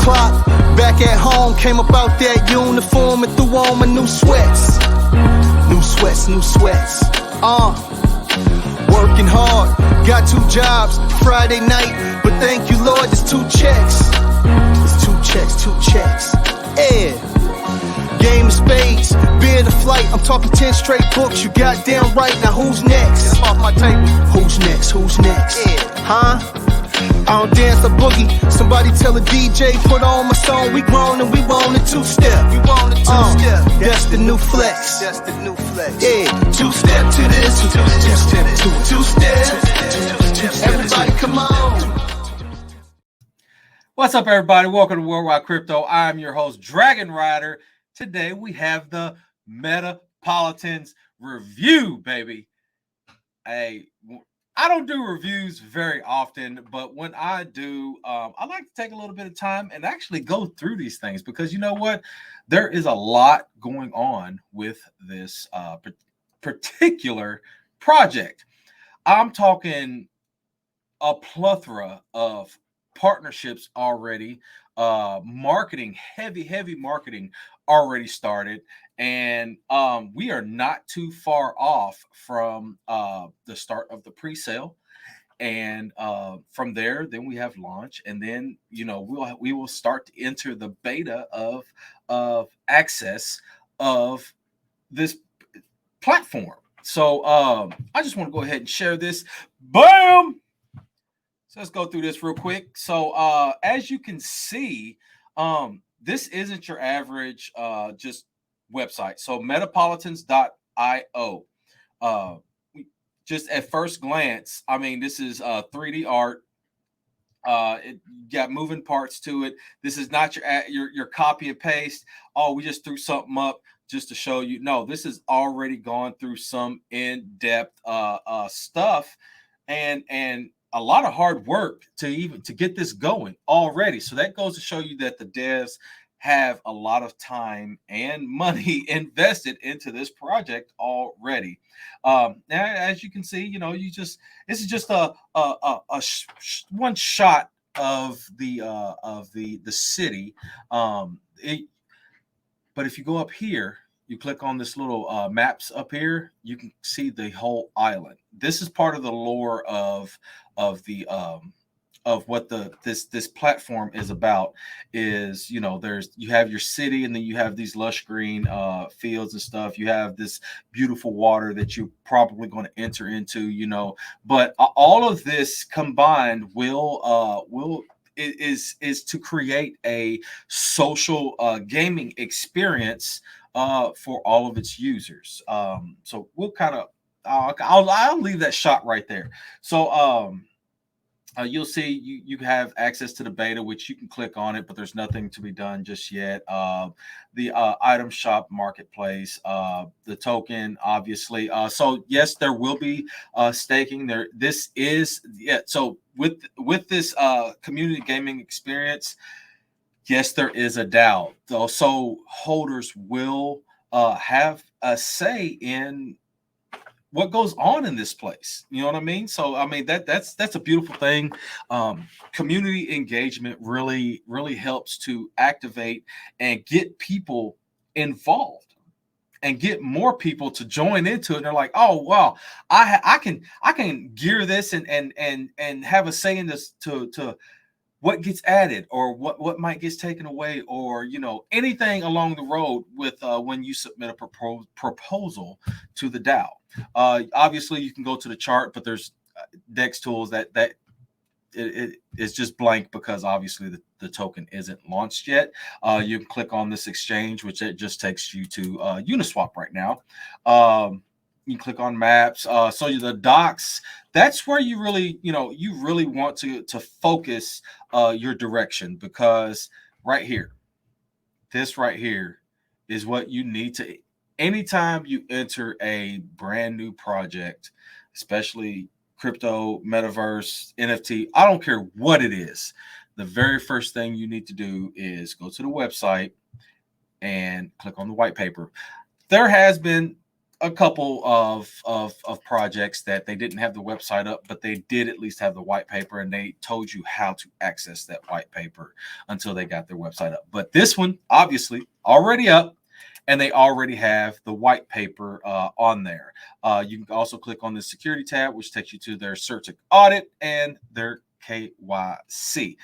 o'clock, back at home, came up out that uniform and threw on my new sweats. New sweats, new sweats. Working hard, got 2 jobs, Friday night, but thank you Lord, there's 2 checks. There's 2 checks, 2 checks. Yeah. Game of spades, beer the flight. I'm talking 10 straight books, you goddamn right. Now who's next? Get off my table. Who's next? Who's next? Yeah. Huh? I don't dance a boogie. Somebody tell a DJ, put on my song. We grown and we want a 2-step. We want a 2-step. That's the new flex. That's the new flex. Yeah. 2-step to this, 2-step to 2-step. Everybody come on. What's up, everybody? Welcome to Worldwide Crypto. I'm your host, Dragon Rider. Today we have the Metapolitans review, baby. Hey, I don't do reviews very often, but when I do, I like to take a little bit of time and actually go through these things because you know what? There is a lot going on with this particular project. I'm talking a plethora of partnerships already, marketing, heavy marketing already started, and we are not too far off from the start of the pre-sale, and from there then we have launch, and then we will start to enter the beta of access of this platform. So I just want to go ahead and share this. Bam. So let's go through this real quick. So as you can see, this isn't your average just website. So metapolitans.io. Just at first glance, I mean, this is 3D art. It got moving parts to it. This is not your copy and paste. Oh, we just threw something up just to show you. No, this has already gone through some in-depth stuff and a lot of hard work to get this going already. So that goes to show you that the devs have a lot of time and money invested into this project already. Now, as you can see, this is just a one shot of the city. But if you go up here, you click on this little maps up here, you can see the whole island. This is part of the lore of what this platform is about. Is you have your city, and then you have these lush green fields and stuff. You have this beautiful water that you're probably going to enter into, but all of this combined is to create a social gaming experience for all of its users. So we'll kind of I'll leave that shot right there. So you'll see you have access to the beta, which you can click on it, but there's nothing to be done just yet. The item shop marketplace, the token, obviously. So yes, there will be staking there. This is So with this community gaming experience, yes, there is a DAO. So holders will have a say in what goes on in this place. You know what I mean? So I mean that's a beautiful thing. Community engagement really helps to activate and get people involved and get more people to join into it. And they're like, oh wow, I can gear this and have a say in this to what gets added or what might get taken away, or anything along the road with when you submit a proposal to the DAO. Obviously you can go to the chart, but there's DEX tools that it is just blank because obviously the token isn't launched yet. You can click on this exchange, which it just takes you to Uniswap right now. You click on maps. So the docs, that's where you really want to focus your direction, because this right here is what you need to, anytime you enter a brand new project, especially crypto, metaverse, NFT, I don't care what it is. The very first thing you need to do is go to the website and click on the white paper. There has been a couple of projects that they didn't have the website up, but they did at least have the white paper, and they told you how to access that white paper until they got their website up. But this one, obviously, already up, and they already have the white paper on there. You can also click on the security tab, which takes you to their search and audit and their KYC.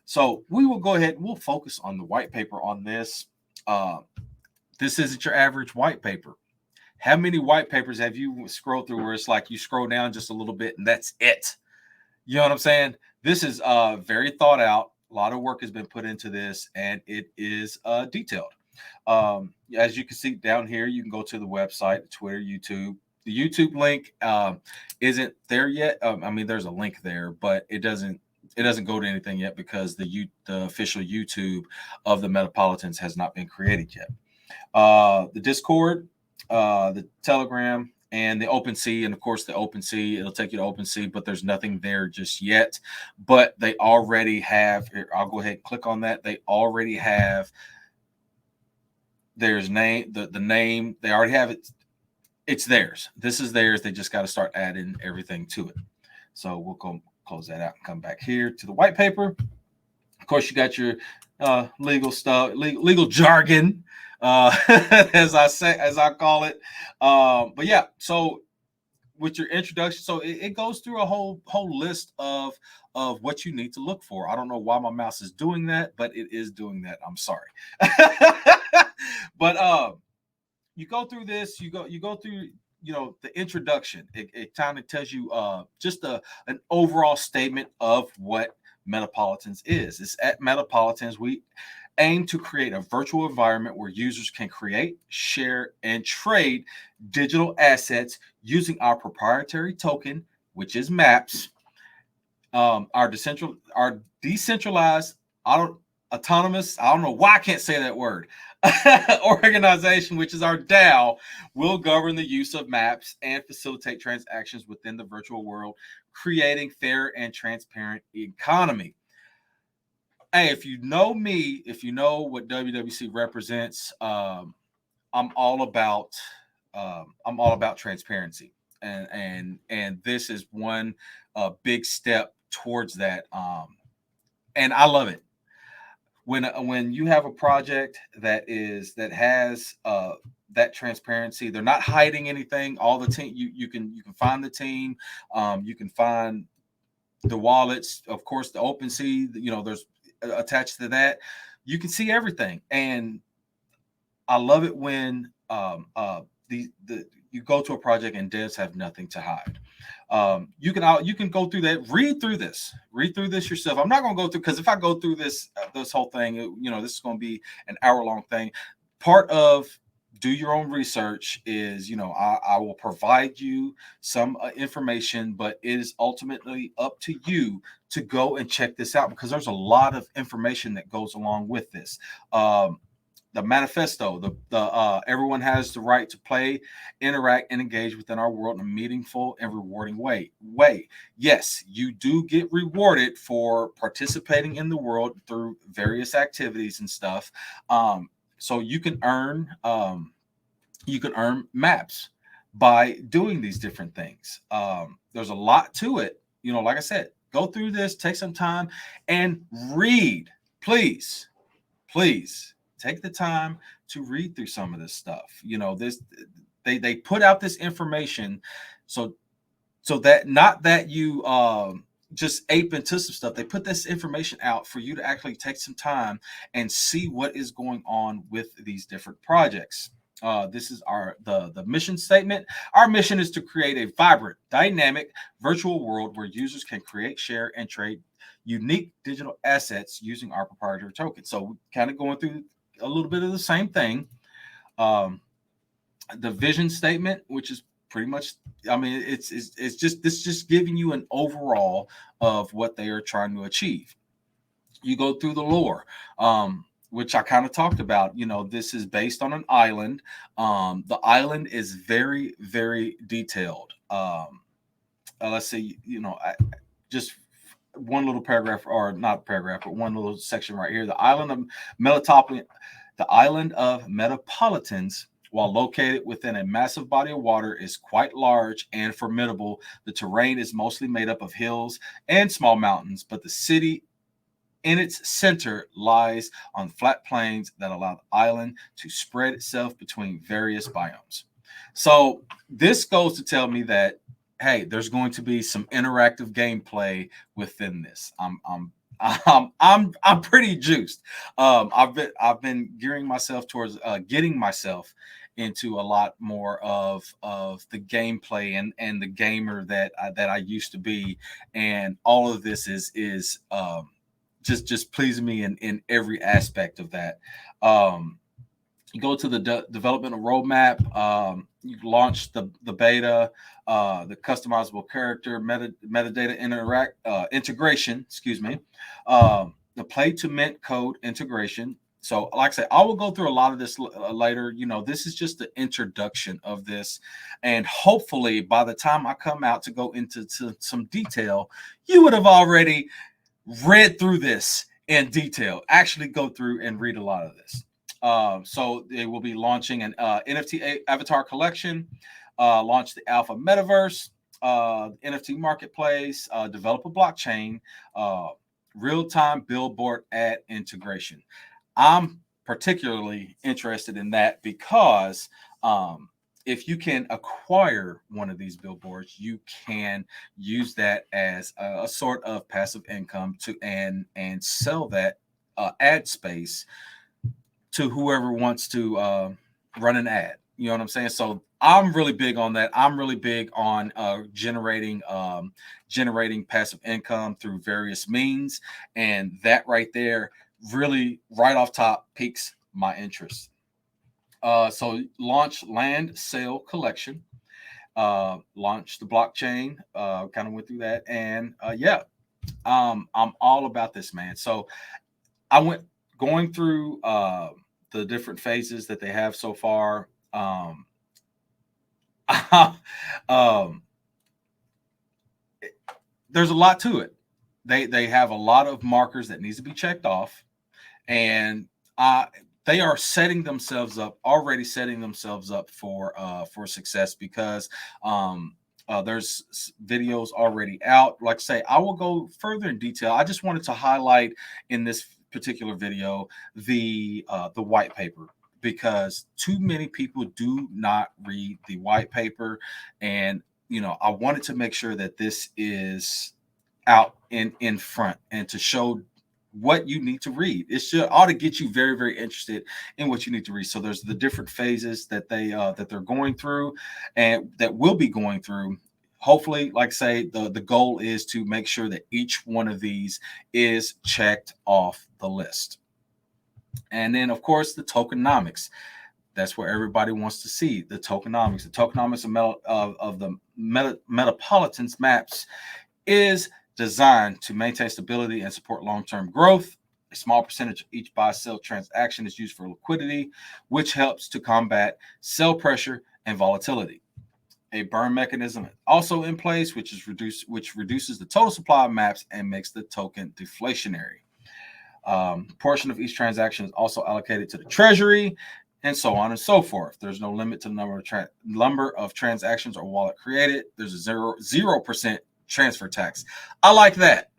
So we will go ahead and we'll focus on the white paper on this. This isn't your average white paper. How many white papers have you scrolled through where it's like you scroll down just a little bit and that's it? You know what I'm saying? This is very thought out. A lot of work has been put into this, and it is detailed. As you can see down here, you can go to the website, Twitter, YouTube. The YouTube link isn't there yet. I mean, there's a link there, but it doesn't go to anything yet because the official YouTube of the Metapolitans has not been created yet. The Discord, the Telegram, and the OpenSea, and of course the OpenSea, it'll take you to OpenSea, but there's nothing there just yet. But they already have. I'll go ahead and click on that. They already have. There's name, the name. They already have it. It's theirs. This is theirs. They just got to start adding everything to it. So we'll go close that out and come back here to the white paper. Of course, you got your legal stuff, legal jargon. As I call it. But yeah, so with your introduction, so it goes through a whole list of what you need to look for. I don't know why my mouse is doing that, but it is doing that. I'm sorry. But you go through this, you go through, the introduction. It kind of tells you just an overall statement of what Metapolitans is. It's at Metapolitans, we aim to create a virtual environment where users can create, share, and trade digital assets using our proprietary token, which is MAPS, our decentralized, autonomous, I don't know why I can't say that word, organization, which is our DAO, will govern the use of MAPS and facilitate transactions within the virtual world, creating fair and transparent economy. Hey, if you know me, if you know what WWC represents, I'm all about transparency, and this is one big step towards that. And I love it when you have a project that has that transparency. They're not hiding anything. All the team, you can find the team, you can find the wallets, of course, the OpenSea. There's attached to that, you can see everything, and I love it when you go to a project and devs have nothing to hide. You can go through that, read through this yourself. I'm not going to go through, because if I go through this whole thing, this is going to be an hour-long thing. Part of do your own research is, I will provide you some information, but it is ultimately up to you to go and check this out, because there's a lot of information that goes along with this. The manifesto, the everyone has the right to play, interact, and engage within our world in a meaningful and rewarding way. Yes, you do get rewarded for participating in the world through various activities and stuff. So you can earn MAPS by doing these different things. There's a lot to it. Like I said, go through this, take some time and read. Please take the time to read through some of this stuff. They put out this information so that not that you just ape into some stuff. They put this information out for you to actually take some time and see what is going on with these different projects. This is the mission statement. Our mission is to create a vibrant, dynamic virtual world where users can create, share, and trade unique digital assets using our proprietary token. So kind of going through a little bit of the same thing. The vision statement, which is pretty much, it's just giving you an overall of what they are trying to achieve. You go through the lore, which I kind of talked about. This is based on an island. The island is very, very detailed. Let's see, just one little paragraph, or not paragraph, but one little section right here. The island of Metapolitans While located within a massive body of water, is quite large and formidable. The terrain is mostly made up of hills and small mountains, but the city in its center lies on flat plains that allow the island to spread itself between various biomes. So this goes to tell me that, hey, there's going to be some interactive gameplay within this. I'm pretty juiced. I've been gearing myself towards getting myself into a lot more of the gameplay and the gamer that I used to be, and all of this is just pleasing me in every aspect of that. You go to the developmental roadmap. You launch the beta, the customizable character metadata integration. Excuse me. The play to mint code integration. So, like I said, I will go through a lot of this later. This is just the introduction of this, and hopefully, by the time I come out to go into some detail, you would have already read through this in detail. Actually, go through and read a lot of this. So they will be launching an NFT avatar collection, launch the alpha metaverse, NFT marketplace, develop a blockchain, real-time billboard ad integration. I'm particularly interested in that because if you can acquire one of these billboards, you can use that as a sort of passive income and sell that ad space to whoever wants to run an ad. You know what I'm saying? So I'm really big on that. I'm really big on generating passive income through various means, and that right there really right off top piques my interest. So launch land sale collection, launch the blockchain, kind of went through that, and I'm all about this, man. So I went going through the different phases that they have so far. There's a lot to it. They have a lot of markers that needs to be checked off, and they are already setting themselves up for success because there's videos already out. Like I say, I will go further in detail. I just wanted to highlight in this particular video the white paper, because too many people do not read the white paper, and I wanted to make sure that this is out in front and to show what you need to read. It ought to get you very, very interested in what you need to read. So there's the different phases that they're going through and that will be going through. Hopefully, like I say, the goal is to make sure that each one of these is checked off the list. And then, of course, the tokenomics. That's where everybody wants to see the tokenomics. The tokenomics of the Metapolitans maps is designed to maintain stability and support long-term growth. A small percentage of each buy-sell transaction is used for liquidity, which helps to combat sell pressure and volatility. A burn mechanism is also in place, which reduces the total supply of maps and makes the token deflationary. Portion of each transaction is also allocated to the treasury, and so on and so forth. There's no limit to the number of transactions or wallet created. There's a 0% transfer tax. I like that.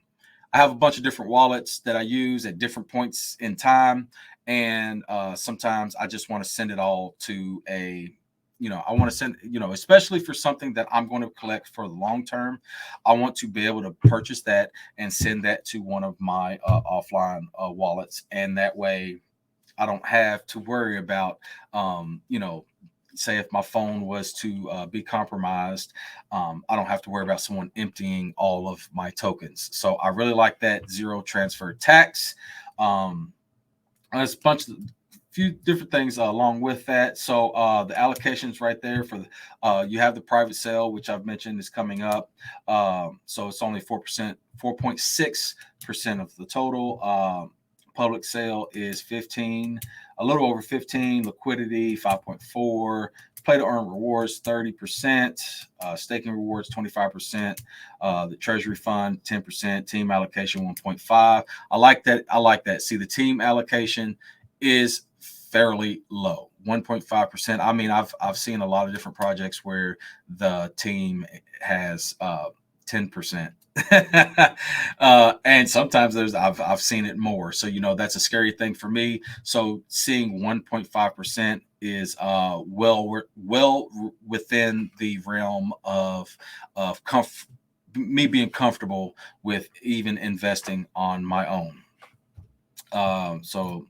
I have a bunch of different wallets that I use at different points in time, and sometimes I just want to send it all to I want to send, especially for something that I'm going to collect for the long term. I want to be able to purchase that and send that to one of my offline wallets, and that way I don't have to worry about, say if my phone was to be compromised, I don't have to worry about someone emptying all of my tokens. So I really like that zero transfer tax. There's a few different things along with that. So the allocations right there for you have the private sale, which I've mentioned is coming up. So it's only 4%, 4.6% of the total. Public sale is 15, a little over 15. Liquidity 5.4. Play to earn rewards 30%. Staking rewards 25%. The treasury fund 10%. Team allocation 1.5. I like that. See, the team allocation is fairly low. 1.5%. I mean, I've seen a lot of different projects where the team has 10%. And sometimes I've seen it more. So that's a scary thing for me. So seeing 1.5% is well within the realm of me being comfortable with even investing on my own. So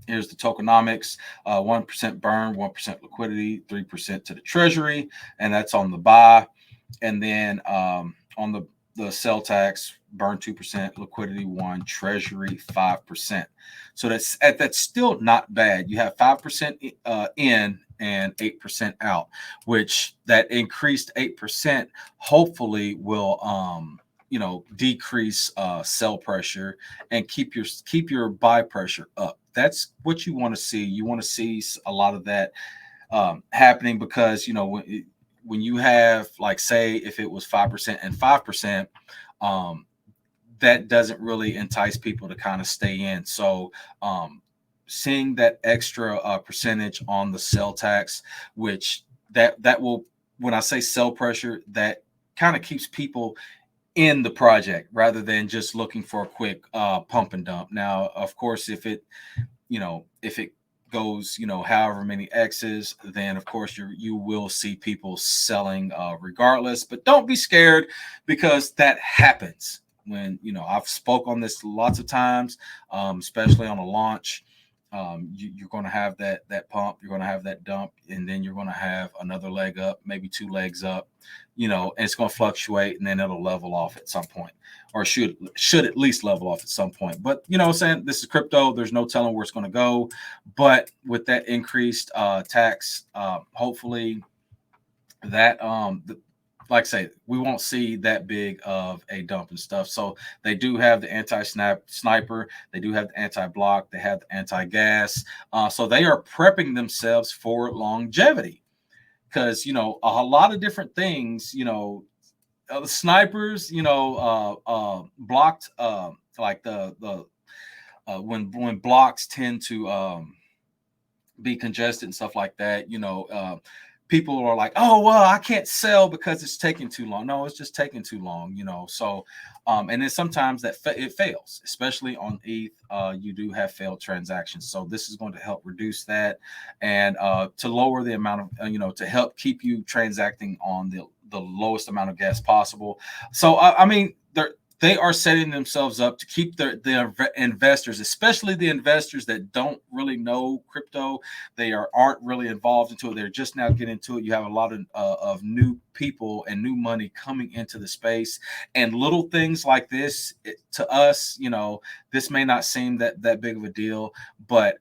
here's the tokenomics: 1% burn, 1% liquidity, 3% to the treasury, and that's on the buy. And then on the sell tax, burn 2%, liquidity 1, treasury 5%. So that's still not bad. You have 5% in and 8% out, which that increased 8% hopefully will decrease sell pressure and keep your buy pressure up. That's what you want to see. You want to see a lot of that happening, because when you have, like, say if it was 5% and 5%, that doesn't really entice people to kind of stay in. So seeing that extra percentage on the sell tax, which that will, when I say sell pressure, that kind of keeps people in the project rather than just looking for a quick pump and dump. Now, of course, if it goes, however many X's, then of course you will see people selling regardless. But don't be scared, because that happens. When I've spoke on this lots of times, especially on a launch. You're going to have that pump, you're going to have that dump, and then you're going to have another leg up, maybe 2 legs up, and it's going to fluctuate, and then it'll level off at some point, or should at least level off at some point. But I'm saying, this is crypto. There's no telling where it's going to go. But with that increased tax, hopefully that like I say, we won't see that big of a dump and stuff. So they do have the anti-sniper, they do have the anti-block, they have the anti-gas. So they are prepping themselves for longevity, because a lot of different things. The snipers, blocked, like the when blocks tend to be congested and stuff like that. People are like, oh, well, I can't sell because it's taking too long. No, it's just taking too long, So, and then sometimes it fails, especially on ETH. You do have failed transactions. So this is going to help reduce that, and to lower the amount of, to help keep you transacting on the lowest amount of gas possible. So, I mean, they are setting themselves up to keep their investors, especially the investors that don't really know crypto. They aren't really involved into it. They're just now getting into it. You have a lot of new people and new money coming into the space, and little things like this, to us, this may not seem that big of a deal, but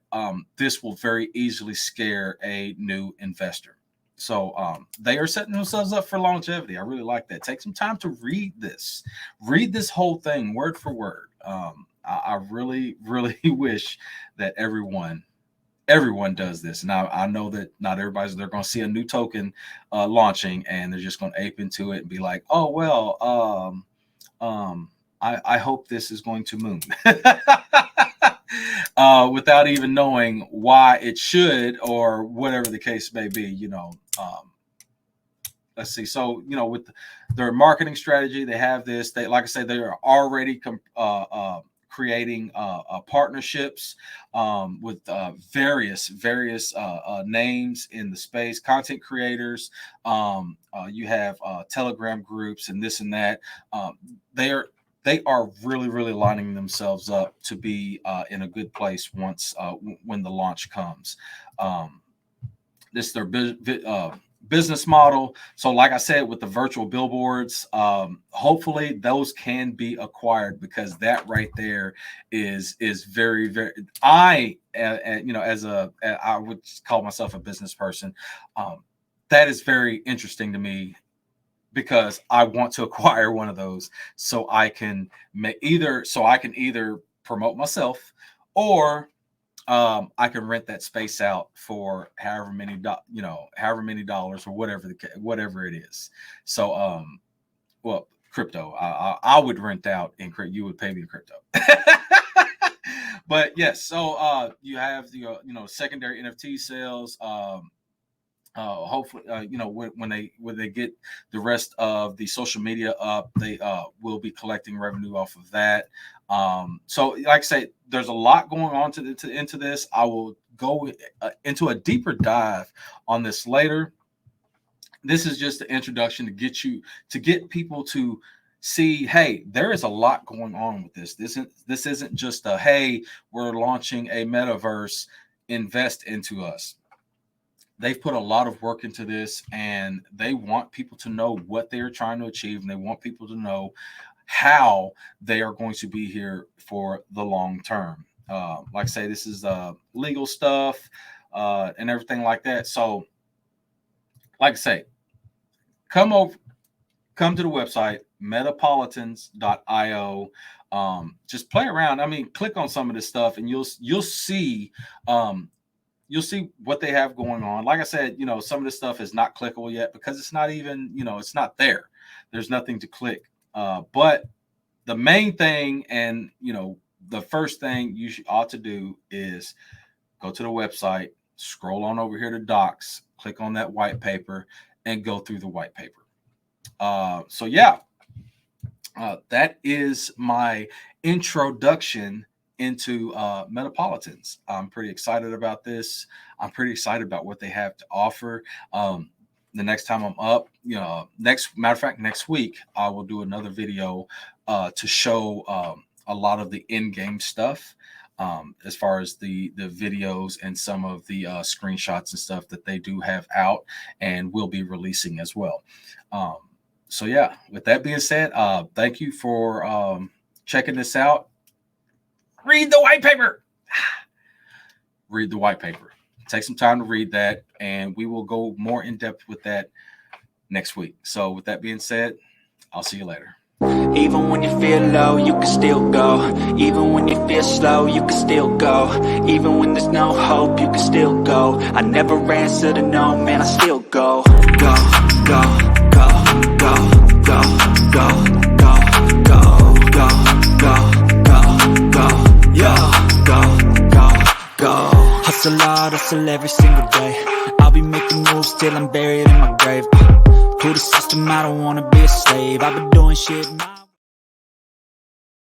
this will very easily scare a new investor. So they are setting themselves up for longevity. I really like that. Take some time to read this whole thing word for word. I really, really wish that everyone does this. And I know that not everybody's, they're going to see a new token launching, and they're just going to ape into it and be like, oh, well, I hope this is going to moon. Without even knowing why it should, or whatever the case may be. Let's see. So, with their marketing strategy, they have this. They, like I said, they are already creating partnerships with various names in the space, content creators. You have Telegram groups and this and that. They are really, really lining themselves up to be in a good place once when the launch comes. This is their business model. So, like I said, with the virtual billboards, hopefully those can be acquired, because that right there is very, very. I would call myself a business person. That is very interesting to me, because I want to acquire one of those, so I can either promote myself, or I can rent that space out for however many dollars, or whatever it is. So, crypto, I would rent out in crypto. You would pay me in crypto. But yes, so you have the secondary NFT sales. Hopefully, when they get the rest of the social media up, they will be collecting revenue off of that. So, like I say, there's a lot going on into this. I will go into a deeper dive on this later. This is just the introduction to get people to see, hey, there is a lot going on with this. This isn't just a, hey, we're launching a metaverse, invest into us. They've put a lot of work into this, and they want people to know what they're trying to achieve, and they want people to know how they are going to be here for the long term. Like I say, this is legal stuff and everything like that. So, like I say, come to the website, metapolitans.io. Just play around. I mean, click on some of this stuff, and you'll see what they have going on. Like I said, some of this stuff is not clickable yet because it's not even, it's not there. There's nothing to click. But the main thing, and the first thing you ought to do is go to the website, scroll on over here to docs, click on that white paper, and go through the white paper. So yeah, that is my introduction into Metapolitans. I'm pretty excited about this. I'm pretty excited about what they have to offer. The next time I'm up, next week, I will do another video to show a lot of the in-game stuff, as far as the videos and some of the screenshots and stuff that they do have out and will be releasing as well. So yeah, with that being said, thank you for checking this out. Read the white paper. Read the white paper. Take some time to read that, and we will go more in depth with that next week. So with that being said, I'll see you later. Even when you feel low, you can still go. Even when you feel slow, you can still go. Even when there's no hope, you can still go. I never answer to no, man, I still go. Go, go, go, go, go, go, go, go, go, go, go, go, yo, go, go, go. Hustle hard, hustle every single day. I'll be making moves till I'm buried in my grave. To the system, I don't wanna be a slave. I've been doing shit.